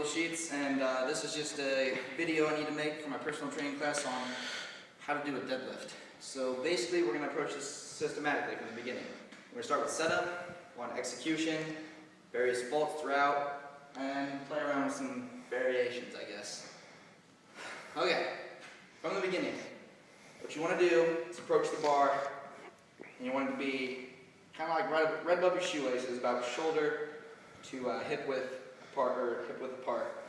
sheets, and this is just a video I need to make for my personal training class on how to do a deadlift. So basically we're going to approach this systematically from the beginning. We're going to start with setup, on execution, various faults throughout, and play around with some variations, I guess. Okay, from the beginning, what you want to do is approach the bar, and you want it to be kind of like right above your shoelaces, about shoulder to hip width apart.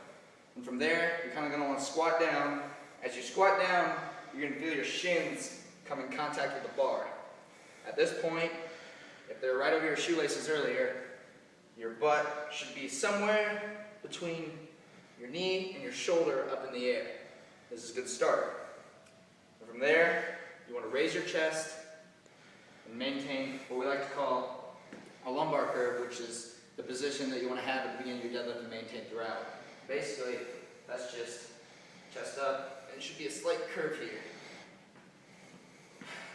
And from there, you're kind of going to want to squat down. As you squat down, you're going to feel your shins come in contact with the bar. At this point, if they're right over your shoelaces earlier, your butt should be somewhere between your knee and your shoulder up in the air. This is a good start. And from there, you want to raise your chest and maintain what we like to call a lumbar curve, which is the position that you want to have at the beginning of your deadlift and maintain throughout. Basically, that's just chest up, and it should be a slight curve here.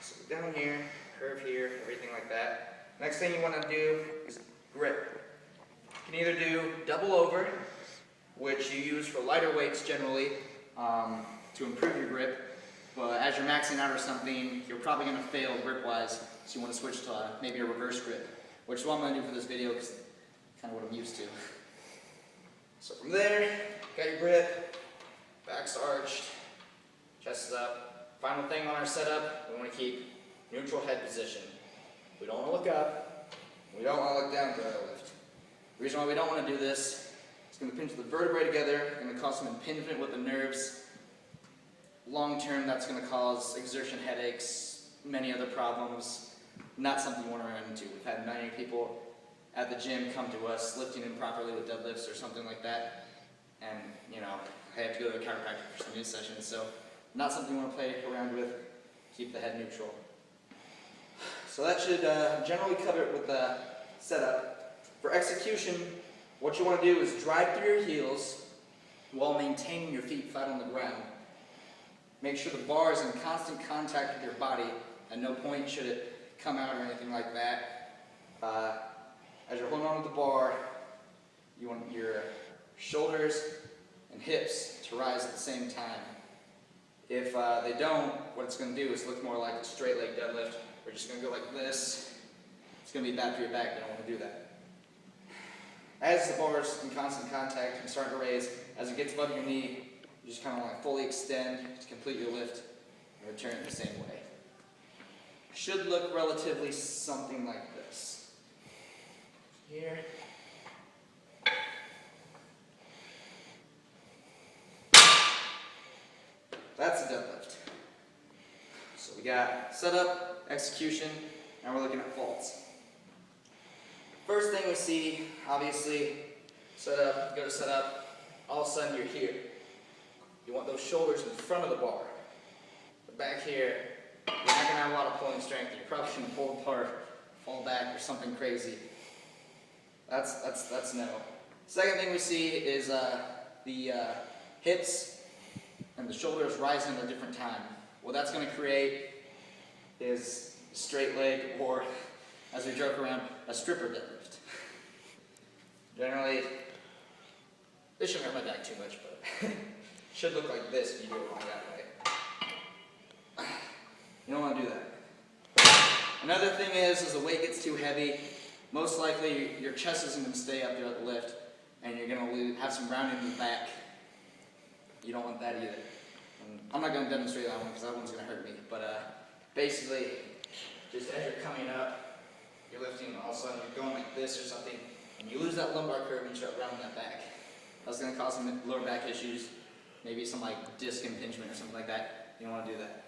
So down here, curve here, everything like that. Next thing you want to do is grip. You can either do double over, which you use for lighter weights generally to improve your grip, but as you're maxing out or something, you're probably going to fail grip-wise, so you want to switch to maybe a reverse grip, which is what I'm going to do for this video because it's kind of what I'm used to. So from there, got your grip, back's arched, chest is up. Final thing on our setup, we want to keep neutral head position. We don't want to look up, we don't want to look down through our lift. The reason why we don't want to do this, it's going to pinch the vertebrae together, it's going to cause some impingement with the nerves. Long term, that's going to cause exertion headaches, many other problems. Not something you want to run into. We've had many people at the gym come to us lifting improperly with deadlifts or something like that, and I have to go to a chiropractor for some new sessions, so not something you want to play around with. Keep the head neutral. So that should generally cover it with the setup. For execution, what you want to do is drive through your heels while maintaining your feet flat on the ground. Make sure the bar is in constant contact with your body. At no point should it come out or anything like that. As you're holding on to the bar, you want your shoulders and hips to rise at the same time. If they don't, what it's going to do is look more like a straight leg deadlift. We're just going to go like this. It's going to be bad for your back. You don't want to do that. As the bar is in constant contact and starting to raise, as it gets above your knee, you just kind of want to fully extend to complete your lift and return it the same way. Should look relatively something like this. Here. That's a deadlift. So we got setup, execution, and we're looking at faults. First thing we see, obviously, setup, go to setup, all of a sudden you're here. You want those shoulders in front of the bar. But back here, you're not going to have a lot of pulling strength. You're probably going to pull apart, fall back, or something crazy. That's no. Second thing we see is the hips and the shoulders rising at a different time. What that's going to create is a straight leg, or, as we joke around, a stripper deadlift. Generally, this shouldn't hurt my back too much, but should look like this if you do it wrong that way. You don't want to do that. Another thing is the weight gets too heavy, most likely your chest isn't going to stay up throughout the lift, and you're going to have some rounding in the back. You don't want that either. And I'm not going to demonstrate that one because that one's going to hurt me, but basically, just as you're coming up, you're lifting, all of a sudden you're going like this or something, and you lose that lumbar curve and you start rounding that back. That's going to cause some lower back issues, maybe some like disc impingement or something like that. You don't want to do that.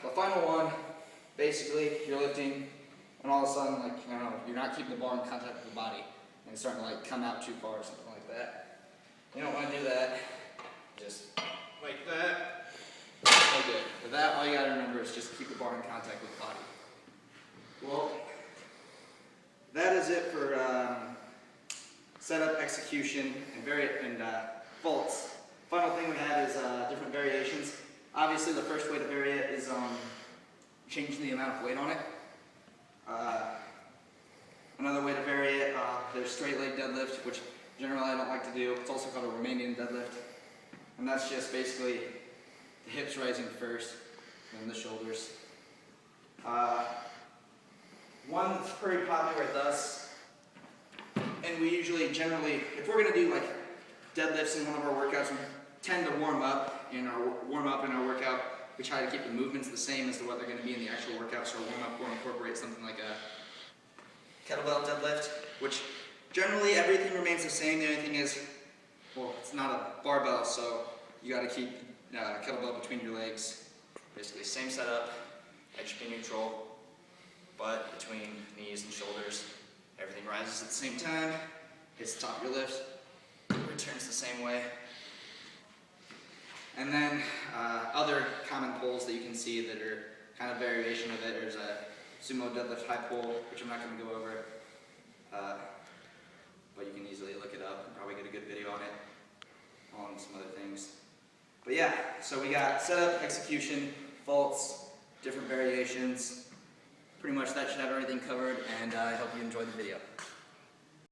The final one, basically, you're lifting, and all of a sudden, like, you're not keeping the bar in contact with the body, and it's starting to like come out too far or something like that. You don't want to do that. Just like that. Okay. For that, all you got to remember is just keep the bar in contact with the body. Well, that is it for setup, execution, and faults. Final thing we have is different variations. Obviously, the first way to vary it is changing the amount of weight on it. Another way to vary it, there's straight leg deadlift, which generally I don't like to do. It's also called a Romanian deadlift. And that's just basically the hips rising first, then the shoulders. One that's pretty popular with us, and we usually generally, if we're going to do like deadlifts in one of our workouts, we tend to warm up in our workout. We try to keep the movements the same as to what they're going to be in the actual workout, so our warm-up will incorporate something like a kettlebell deadlift, which generally everything remains the same. The only thing is, well, it's not a barbell, so you got to keep kettlebell between your legs. Basically, same setup, head should be neutral, butt between knees and shoulders. Everything rises at the same time, hits the top of your lift, returns the same way. And then other common pulls that you can see that are kind of variation of it. There's a sumo deadlift high pull, which I'm not going to go over, but you can easily look it up and probably get a good video on it, along with some other things. But yeah, so we got setup, execution, faults, different variations. Pretty much that should have everything covered, and I hope you enjoyed the video.